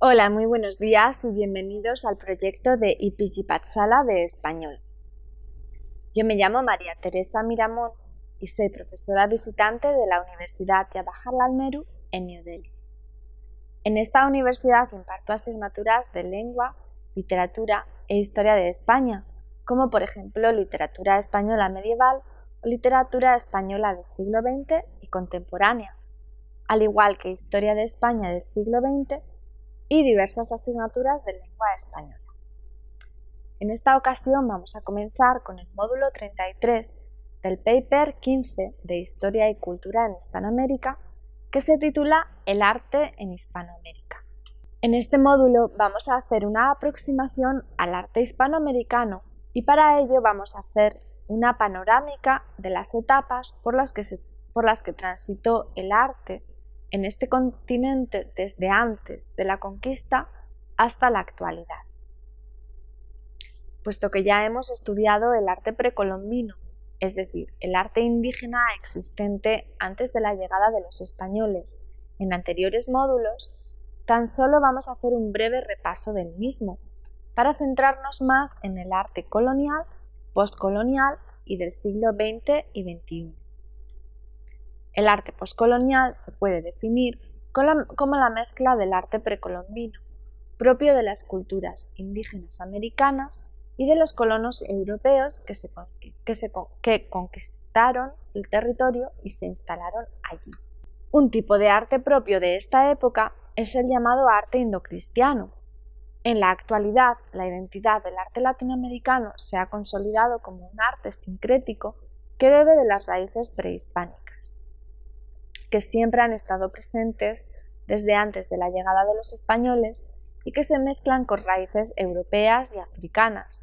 Hola, muy buenos días y bienvenidos al proyecto de Ipichipatsala de español. Yo me llamo María Teresa Miramón y soy profesora visitante de la Universidad Jawaharlal Nehru en New Delhi. En esta universidad imparto asignaturas de lengua, literatura e historia de España, como por ejemplo literatura española medieval o literatura española del siglo XX y contemporánea, al igual que historia de España del siglo XX y diversas asignaturas de lengua española. En esta ocasión vamos a comenzar con el módulo 33 del paper 15 de Historia y Cultura en Hispanoamérica, que se titula El arte en Hispanoamérica. En este módulo vamos a hacer una aproximación al arte hispanoamericano y para ello vamos a hacer una panorámica de las etapas por las que transitó el arte en este continente desde antes de la conquista hasta la actualidad. Puesto que ya hemos estudiado el arte precolombino, es decir, el arte indígena existente antes de la llegada de los españoles en anteriores módulos, tan solo vamos a hacer un breve repaso del mismo, para centrarnos más en el arte colonial, postcolonial y del siglo XX y XXI. El arte postcolonial se puede definir como la mezcla del arte precolombino, propio de las culturas indígenas americanas y de los colonos europeos que conquistaron el territorio y se instalaron allí. Un tipo de arte propio de esta época es el llamado arte indocristiano. En la actualidad, la identidad del arte latinoamericano se ha consolidado como un arte sincrético que bebe de las raíces prehispánicas, que siempre han estado presentes desde antes de la llegada de los españoles y que se mezclan con raíces europeas y africanas,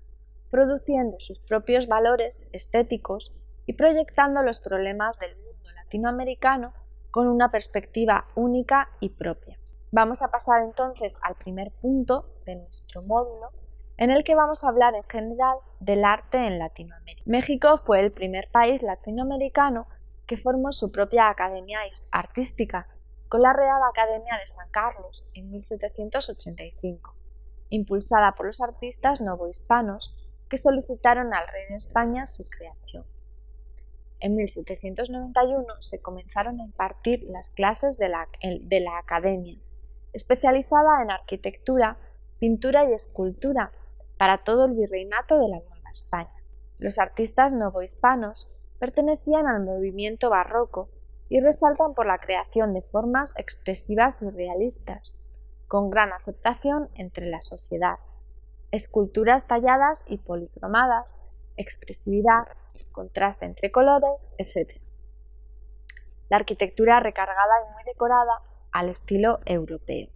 produciendo sus propios valores estéticos y proyectando los problemas del mundo latinoamericano con una perspectiva única y propia. Vamos a pasar entonces al primer punto de nuestro módulo, en el que vamos a hablar en general del arte en Latinoamérica. México fue el primer país latinoamericano que formó su propia academia artística con la Real Academia de San Carlos en 1785, impulsada por los artistas novohispanos que solicitaron al rey de España su creación. En 1791 se comenzaron a impartir las clases de la academia, especializada en arquitectura, pintura y escultura para todo el virreinato de la Nueva España. Los artistas novohispanos pertenecían al movimiento barroco y resaltan por la creación de formas expresivas y realistas, con gran aceptación entre la sociedad, esculturas talladas y policromadas, expresividad, contraste entre colores, etc. La arquitectura recargada y muy decorada al estilo europeo.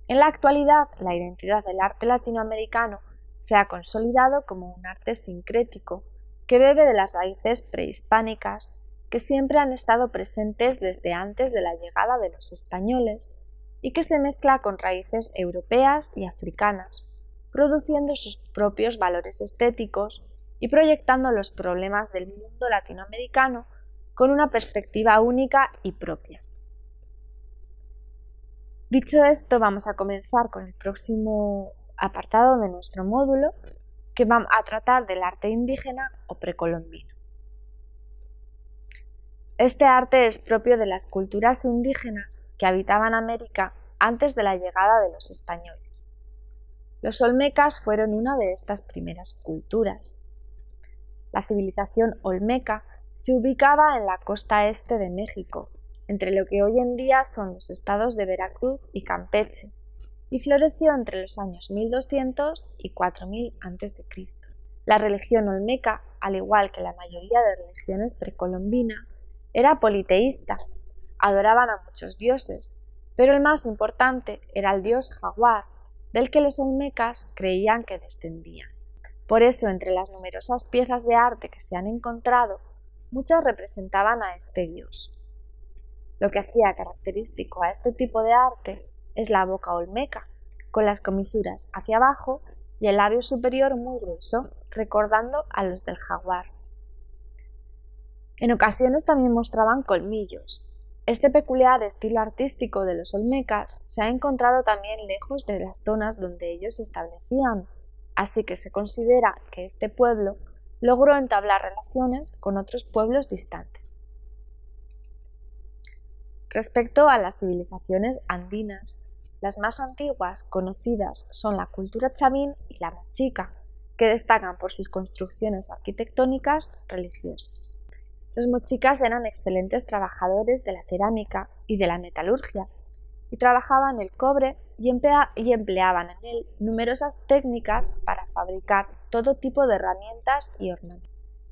En la actualidad, la identidad del arte latinoamericano se ha consolidado como un arte sincrético que bebe de las raíces prehispánicas que siempre han estado presentes desde antes de la llegada de los españoles y que se mezcla con raíces europeas y africanas, produciendo sus propios valores estéticos y proyectando los problemas del mundo latinoamericano con una perspectiva única y propia. Dicho esto, vamos a comenzar con el próximo apartado de nuestro módulo, que va a tratar del arte indígena o precolombino. Este arte es propio de las culturas indígenas que habitaban América antes de la llegada de los españoles. Los olmecas fueron una de estas primeras culturas. La civilización olmeca se ubicaba en la costa este de México, entre lo que hoy en día son los estados de Veracruz y Campeche, y floreció entre los años 1200 y 4000 a.C. La religión olmeca, al igual que la mayoría de religiones precolombinas, era politeísta, adoraban a muchos dioses, pero el más importante era el dios jaguar, del que los olmecas creían que descendían. Por eso, entre las numerosas piezas de arte que se han encontrado, muchas representaban a este dios. Lo que hacía característico a este tipo de arte es la boca olmeca, con las comisuras hacia abajo y el labio superior muy grueso, recordando a los del jaguar. En ocasiones también mostraban colmillos. Este peculiar estilo artístico de los olmecas se ha encontrado también lejos de las zonas donde ellos se establecían, así que se considera que este pueblo logró entablar relaciones con otros pueblos distantes. Respecto a las civilizaciones andinas, las más antiguas conocidas son la cultura chavín y la mexica, que destacan por sus construcciones arquitectónicas religiosas. Los mexicas eran excelentes trabajadores de la cerámica y de la metalurgia, y trabajaban el cobre y empleaban en él numerosas técnicas para fabricar todo tipo de herramientas y ornamentos.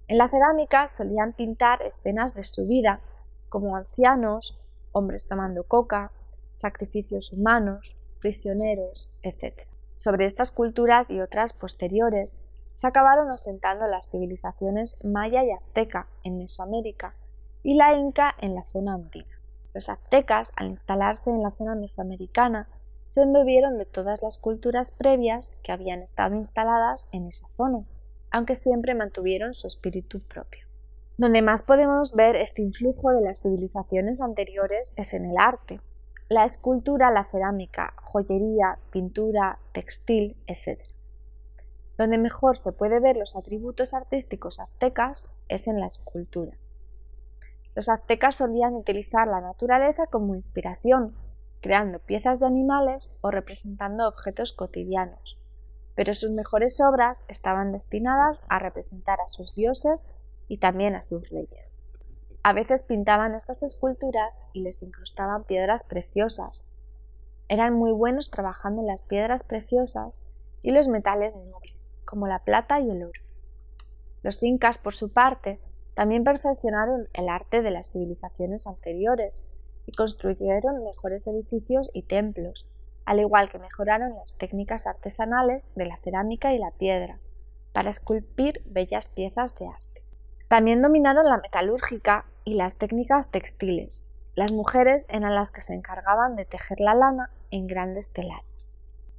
En la cerámica solían pintar escenas de su vida, como ancianos, hombres tomando coca, sacrificios humanos, prisioneros, etc. Sobre estas culturas y otras posteriores se acabaron asentando las civilizaciones maya y azteca en Mesoamérica y la inca en la zona andina. Los aztecas, al instalarse en la zona mesoamericana, se embebieron de todas las culturas previas que habían estado instaladas en esa zona, aunque siempre mantuvieron su espíritu propio. Donde más podemos ver este influjo de las civilizaciones anteriores es en el arte, la escultura, la cerámica, joyería, pintura, textil, etc. Donde mejor se puede ver los atributos artísticos aztecas es en la escultura. Los aztecas solían utilizar la naturaleza como inspiración, creando piezas de animales o representando objetos cotidianos, pero sus mejores obras estaban destinadas a representar a sus dioses y también a sus reyes. A veces pintaban estas esculturas y les incrustaban piedras preciosas. Eran muy buenos trabajando en las piedras preciosas y los metales nobles, como la plata y el oro. Los incas, por su parte, también perfeccionaron el arte de las civilizaciones anteriores y construyeron mejores edificios y templos, al igual que mejoraron las técnicas artesanales de la cerámica y la piedra, para esculpir bellas piezas de arte. También dominaron la metalúrgica y las técnicas textiles. Las mujeres eran las que se encargaban de tejer la lana en grandes telares.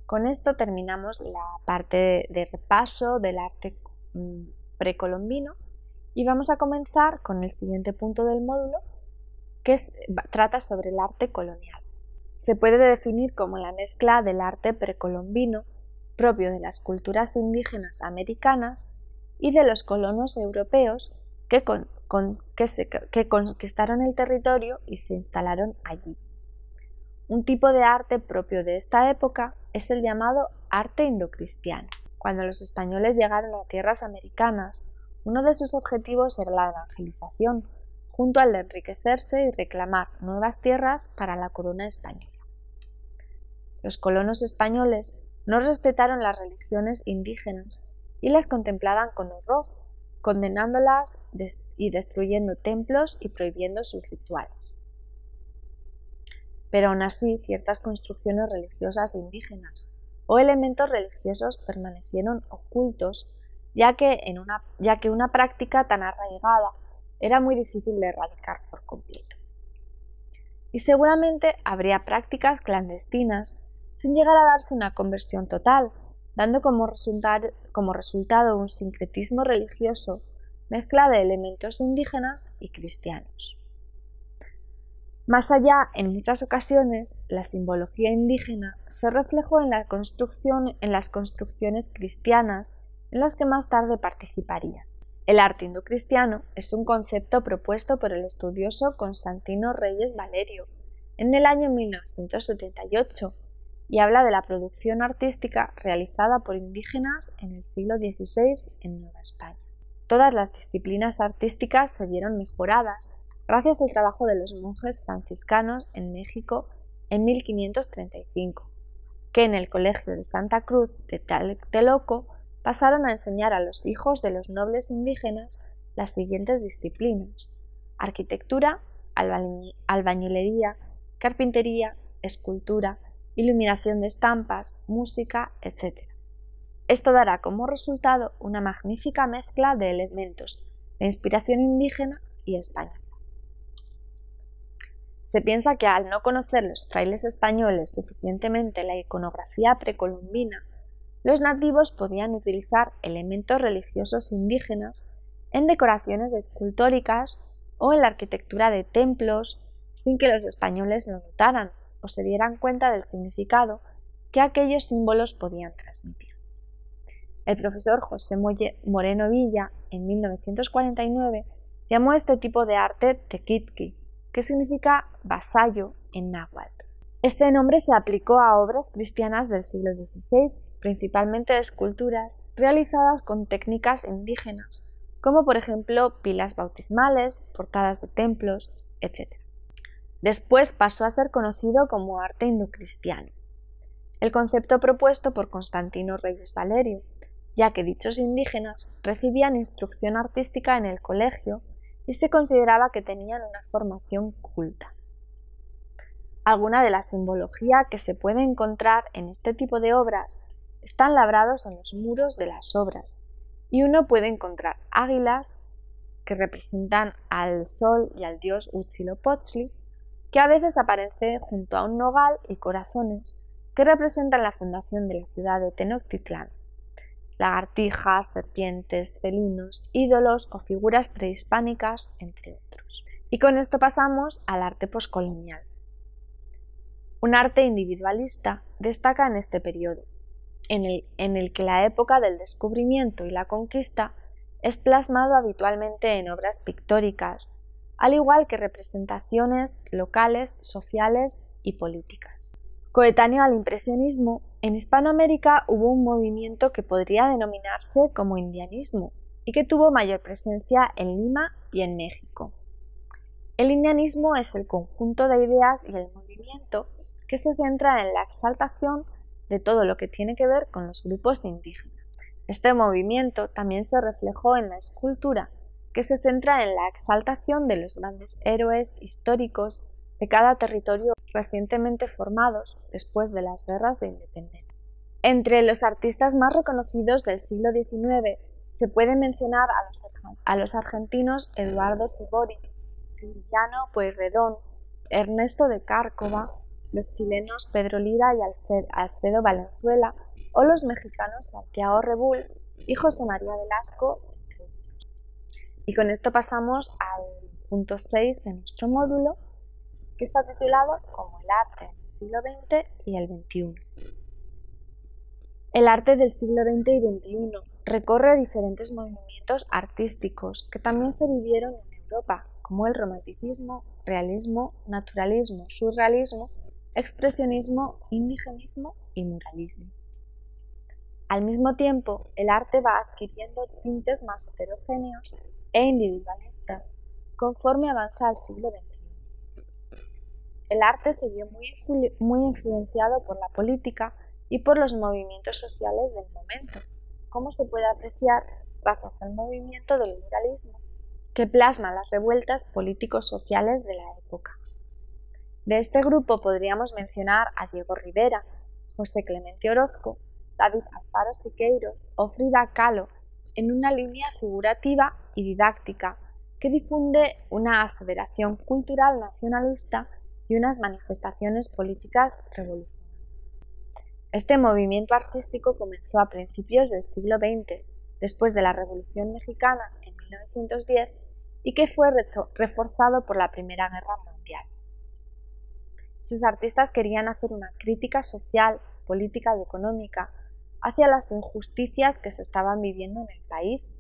Con esto terminamos la parte de repaso del arte precolombino y vamos a comenzar con el siguiente punto del módulo, que trata sobre el arte colonial. Se puede definir como la mezcla del arte precolombino, propio de las culturas indígenas americanas y de los colonos europeos que conquistaron el territorio y se instalaron allí. Un tipo de arte propio de esta época es el llamado arte indocristiano. Cuando los españoles llegaron a tierras americanas, uno de sus objetivos era la evangelización, junto al de enriquecerse y reclamar nuevas tierras para la corona española. Los colonos españoles no respetaron las religiones indígenas y las contemplaban con horror, condenándolas y destruyendo templos y prohibiendo sus rituales. Pero aún así, ciertas construcciones religiosas indígenas o elementos religiosos permanecieron ocultos, ya que una práctica tan arraigada era muy difícil de erradicar por completo. Y seguramente habría prácticas clandestinas sin llegar a darse una conversión total, dando como resultado un sincretismo religioso, mezcla de elementos indígenas y cristianos. Más allá, en muchas ocasiones, la simbología indígena se reflejó en las construcciones cristianas en las que más tarde participaría. El arte indocristiano es un concepto propuesto por el estudioso Constantino Reyes Valerio en el año 1978 y habla de la producción artística realizada por indígenas en el siglo XVI en Nueva España. Todas las disciplinas artísticas se vieron mejoradas gracias al trabajo de los monjes franciscanos en México en 1535, que en el Colegio de Santa Cruz de Tlatelolco pasaron a enseñar a los hijos de los nobles indígenas las siguientes disciplinas: arquitectura, albañilería, carpintería, escultura, iluminación de estampas, música, etc. Esto dará como resultado una magnífica mezcla de elementos de inspiración indígena y española. Se piensa que al no conocer los frailes españoles suficientemente la iconografía precolombina, los nativos podían utilizar elementos religiosos indígenas en decoraciones escultóricas o en la arquitectura de templos, sin que los españoles lo notaran o se dieran cuenta del significado que aquellos símbolos podían transmitir. El profesor José Moreno Villa, en 1949, llamó este tipo de arte tequitqui, que significa vasallo en náhuatl. Este nombre se aplicó a obras cristianas del siglo XVI, principalmente esculturas realizadas con técnicas indígenas, como por ejemplo pilas bautismales, portadas de templos, etc. Después pasó a ser conocido como arte indocristiano, el concepto propuesto por Constantino Reyes Valerio, ya que dichos indígenas recibían instrucción artística en el colegio y se consideraba que tenían una formación culta. Alguna de la simbología que se puede encontrar en este tipo de obras están labrados en los muros de las obras, y uno puede encontrar águilas que representan al sol y al dios Huitzilopochtli, que a veces aparece junto a un nogal, y corazones que representan la fundación de la ciudad de Tenochtitlán, lagartijas, serpientes, felinos, ídolos o figuras prehispánicas, entre otros. Y con esto pasamos al arte poscolonial. Un arte individualista destaca en este periodo, en el que la época del descubrimiento y la conquista es plasmado habitualmente en obras pictóricas, al igual que representaciones locales, sociales y políticas. Coetáneo al impresionismo, en Hispanoamérica hubo un movimiento que podría denominarse como indianismo y que tuvo mayor presencia en Lima y en México. El indianismo es el conjunto de ideas y el movimiento que se centra en la exaltación de todo lo que tiene que ver con los grupos indígenas. Este movimiento también se reflejó en la escultura, que se centra en la exaltación de los grandes héroes históricos de cada territorio recientemente formados después de las guerras de independencia. Entre los artistas más reconocidos del siglo XIX se puede mencionar a los argentinos Eduardo Sivori, Emiliano Pueyrredón, Ernesto de Cárcova, los chilenos Pedro Lira y Alfredo Valenzuela, o los mexicanos Santiago Rebull y José María Velasco, entre otros. Y con esto pasamos al punto 6 de nuestro módulo, que está titulado como el arte en el siglo XX y el XXI. El arte del siglo XX y XXI recorre diferentes movimientos artísticos que también se vivieron en Europa, como el romanticismo, realismo, naturalismo, surrealismo, expresionismo, indigenismo y muralismo. Al mismo tiempo, el arte va adquiriendo tintes más heterogéneos e individualistas conforme avanza el siglo XXI. El arte se vio muy influenciado por la política y por los movimientos sociales del momento, como se puede apreciar gracias al movimiento del muralismo, que plasma las revueltas político-sociales de la época. De este grupo podríamos mencionar a Diego Rivera, José Clemente Orozco, David Alfaro Siqueiros o Frida Kahlo, en una línea figurativa y didáctica que difunde una aseveración cultural nacionalista y unas manifestaciones políticas revolucionarias. Este movimiento artístico comenzó a principios del siglo XX, después de la Revolución Mexicana en 1910, y que fue reforzado por la Primera Guerra Mundial. Sus artistas querían hacer una crítica social, política y económica hacia las injusticias que se estaban viviendo en el país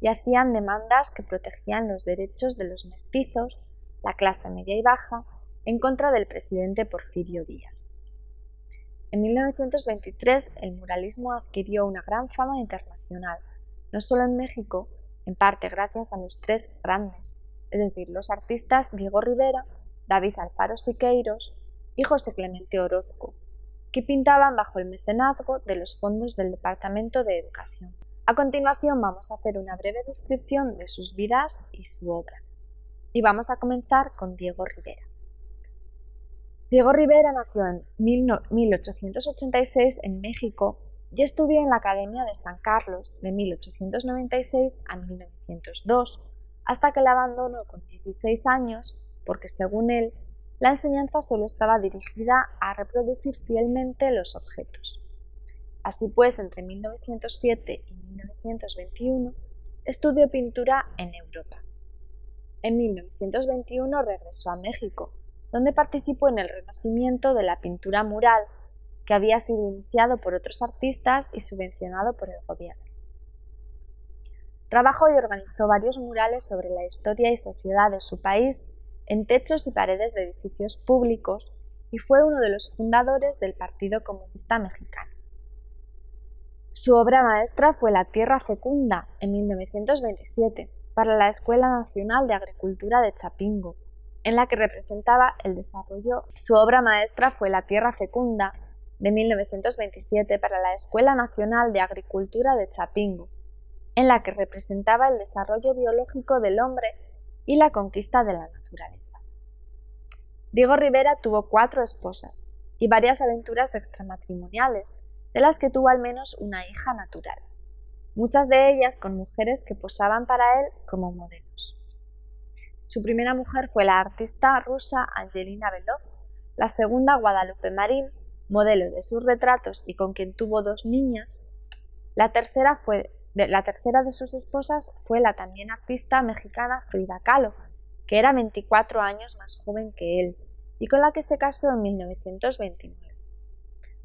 y hacían demandas que protegían los derechos de los mestizos, la clase media y baja, en contra del presidente Porfirio Díaz. En 1923 el muralismo adquirió una gran fama internacional, no solo en México, en parte gracias a los tres grandes, es decir, los artistas Diego Rivera, David Alfaro Siqueiros y José Clemente Orozco, que pintaban bajo el mecenazgo de los fondos del Departamento de Educación. A continuación vamos a hacer una breve descripción de sus vidas y su obra. Y vamos a comenzar con Diego Rivera. Diego Rivera nació en 1886 en México y estudió en la Academia de San Carlos de 1896 a 1902, hasta que la abandonó con 16 años porque, según él, la enseñanza solo estaba dirigida a reproducir fielmente los objetos. Así pues, entre 1907 y 1921 estudió pintura en Europa. En 1921 regresó a México, donde participó en el renacimiento de la pintura mural, que había sido iniciado por otros artistas y subvencionado por el gobierno. Trabajó y organizó varios murales sobre la historia y sociedad de su país en techos y paredes de edificios públicos y fue uno de los fundadores del Partido Comunista Mexicano. Su obra maestra fue La Tierra Fecunda, en 1927, para la Escuela Nacional de Agricultura de Chapingo, en la que representaba el desarrollo. Su obra maestra fue La Tierra Fecunda, de 1927, para la Escuela Nacional de Agricultura de Chapingo, en la que representaba el desarrollo biológico del hombre y la conquista de la naturaleza. Diego Rivera tuvo 4 esposas y varias aventuras extramatrimoniales, de las que tuvo al menos una hija natural, muchas de ellas con mujeres que posaban para él como modelos. Su primera mujer fue la artista rusa Angelina Belov, la segunda Guadalupe Marín, modelo de sus retratos y con quien tuvo 2 niñas. La tercera de sus esposas fue la también artista mexicana Frida Kahlo, que era 24 años más joven que él, y con la que se casó en 1929.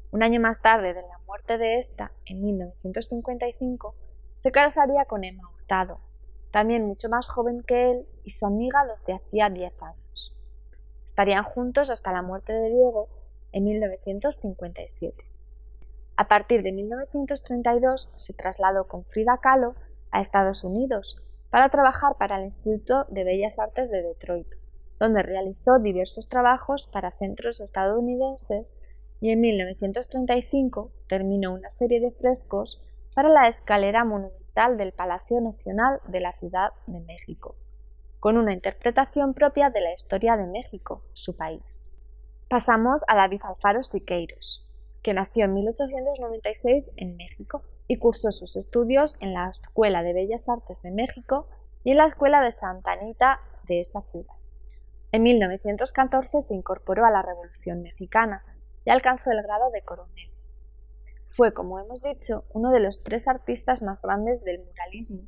Un año más tarde de la muerte de esta, en 1955, se casaría con Emma Hurtado, también mucho más joven que él y su amiga desde hacía 10 años. Estarían juntos hasta la muerte de Diego en 1957. A partir de 1932 se trasladó con Frida Kahlo a Estados Unidos para trabajar para el Instituto de Bellas Artes de Detroit, donde realizó diversos trabajos para centros estadounidenses y en 1935 terminó una serie de frescos para la escalera monumental del Palacio Nacional de la Ciudad de México, con una interpretación propia de la historia de México, su país. Pasamos a David Alfaro Siqueiros, que nació en 1896 en México y cursó sus estudios en la Escuela de Bellas Artes de México y en la Escuela de Santa Anita de esa ciudad. En 1914 se incorporó a la Revolución Mexicana y alcanzó el grado de coronel. Fue, como hemos dicho, uno de los 3 artistas más grandes del muralismo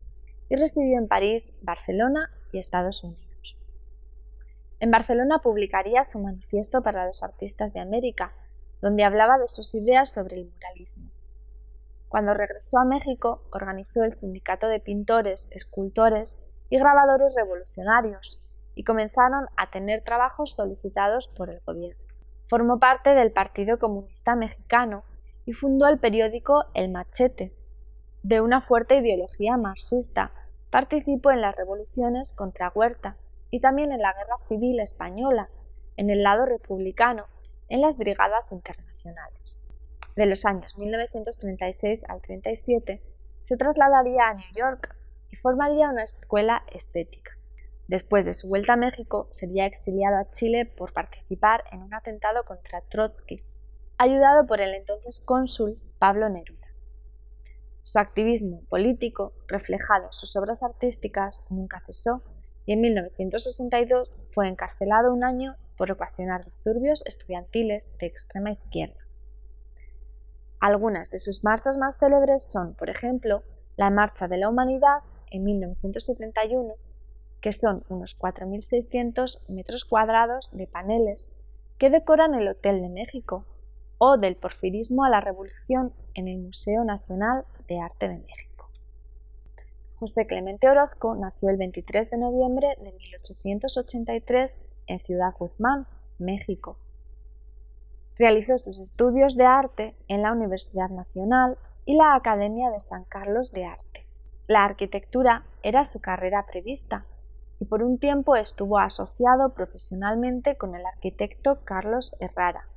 y residió en París, Barcelona y Estados Unidos. En Barcelona publicaría su Manifiesto para los Artistas de América, donde hablaba de sus ideas sobre el muralismo. Cuando regresó a México, organizó el Sindicato de Pintores, Escultores y Grabadores Revolucionarios y comenzaron a tener trabajos solicitados por el gobierno. Formó parte del Partido Comunista Mexicano y fundó el periódico El Machete. De una fuerte ideología marxista, participó en las revoluciones contra Huerta y también en la Guerra Civil Española, en el lado republicano, en las brigadas internacionales. De los años 1936 al 37 se trasladaría a New York y formaría una escuela estética. Después de su vuelta a México, sería exiliado a Chile por participar en un atentado contra Trotsky, ayudado por el entonces cónsul Pablo Neruda. Su activismo político, reflejado en sus obras artísticas, nunca cesó y en 1962 fue encarcelado un año por ocasionar disturbios estudiantiles de extrema izquierda. Algunas de sus marchas más célebres son, por ejemplo, la Marcha de la Humanidad en 1971, que son unos 4.600 metros cuadrados de paneles que decoran el Hotel de México, o del porfirismo a la revolución en el Museo Nacional de Arte de México. José Clemente Orozco nació el 23 de noviembre de 1883 en Ciudad Guzmán, México. Realizó sus estudios de arte en la Universidad Nacional y la Academia de San Carlos de Arte. La arquitectura era su carrera prevista y por un tiempo estuvo asociado profesionalmente con el arquitecto Carlos Herrera.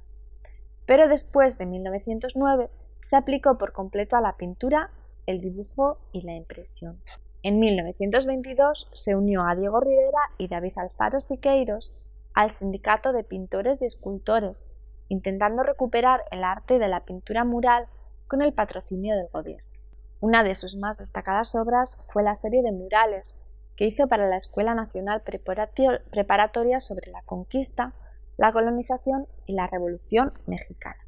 Pero después de 1909 se aplicó por completo a la pintura, el dibujo y la impresión. En 1922 se unió a Diego Rivera y David Alfaro Siqueiros al Sindicato de Pintores y Escultores, intentando recuperar el arte de la pintura mural con el patrocinio del gobierno. Una de sus más destacadas obras fue la serie de murales que hizo para la Escuela Nacional Preparatoria sobre la Conquista, la colonización y la Revolución Mexicana.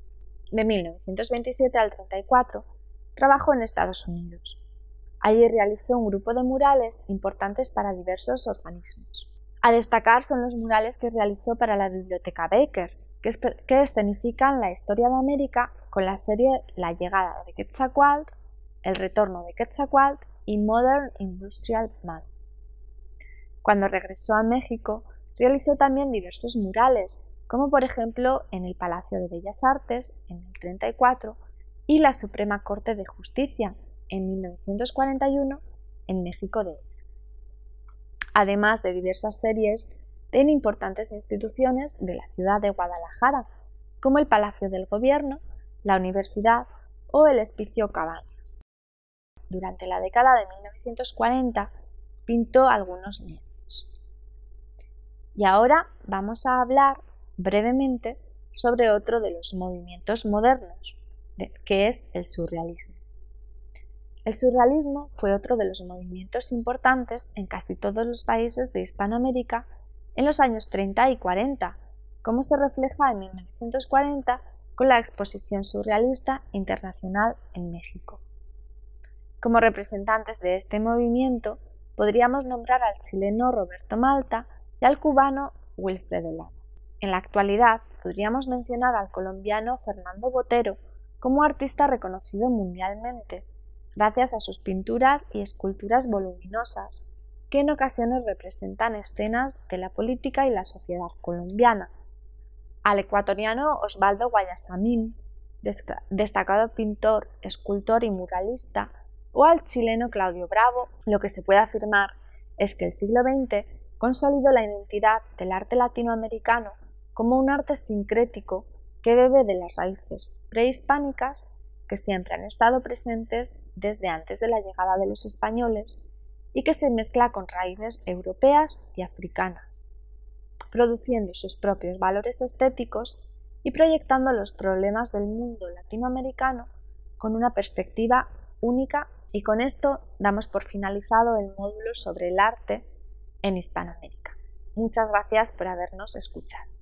De 1927 al 34 trabajó en Estados Unidos. Allí realizó un grupo de murales importantes para diversos organismos. A destacar son los murales que realizó para la Biblioteca Baker, que escenifican la historia de América con la serie La llegada de Quetzalcoatl, El retorno de Quetzalcoatl y Modern Industrial Man. Cuando regresó a México, realizó también diversos murales, como por ejemplo en el Palacio de Bellas Artes en el 34 y la Suprema Corte de Justicia en 1941 en México DF. Además de diversas series en importantes instituciones de la ciudad de Guadalajara, como el Palacio del Gobierno, la Universidad o el Hospicio Cabañas. Durante la década de 1940 pintó algunos lienzos. Y ahora vamos a hablar brevemente sobre otro de los movimientos modernos, que es el surrealismo. El surrealismo fue otro de los movimientos importantes en casi todos los países de Hispanoamérica en los años 30 y 40, como se refleja en 1940 con la Exposición Surrealista Internacional en México. Como representantes de este movimiento, podríamos nombrar al chileno Roberto Malta y al cubano Wilfredo Lama. En la actualidad, podríamos mencionar al colombiano Fernando Botero como artista reconocido mundialmente, gracias a sus pinturas y esculturas voluminosas, que en ocasiones representan escenas de la política y la sociedad colombiana. Al ecuatoriano Osvaldo Guayasamín, destacado pintor, escultor y muralista, o al chileno Claudio Bravo, lo que se puede afirmar es que el siglo XX consolidó la identidad del arte latinoamericano como un arte sincrético que bebe de las raíces prehispánicas que siempre han estado presentes desde antes de la llegada de los españoles y que se mezcla con raíces europeas y africanas, produciendo sus propios valores estéticos y proyectando los problemas del mundo latinoamericano con una perspectiva única. Y con esto damos por finalizado el módulo sobre el arte en Hispanoamérica. Muchas gracias por habernos escuchado.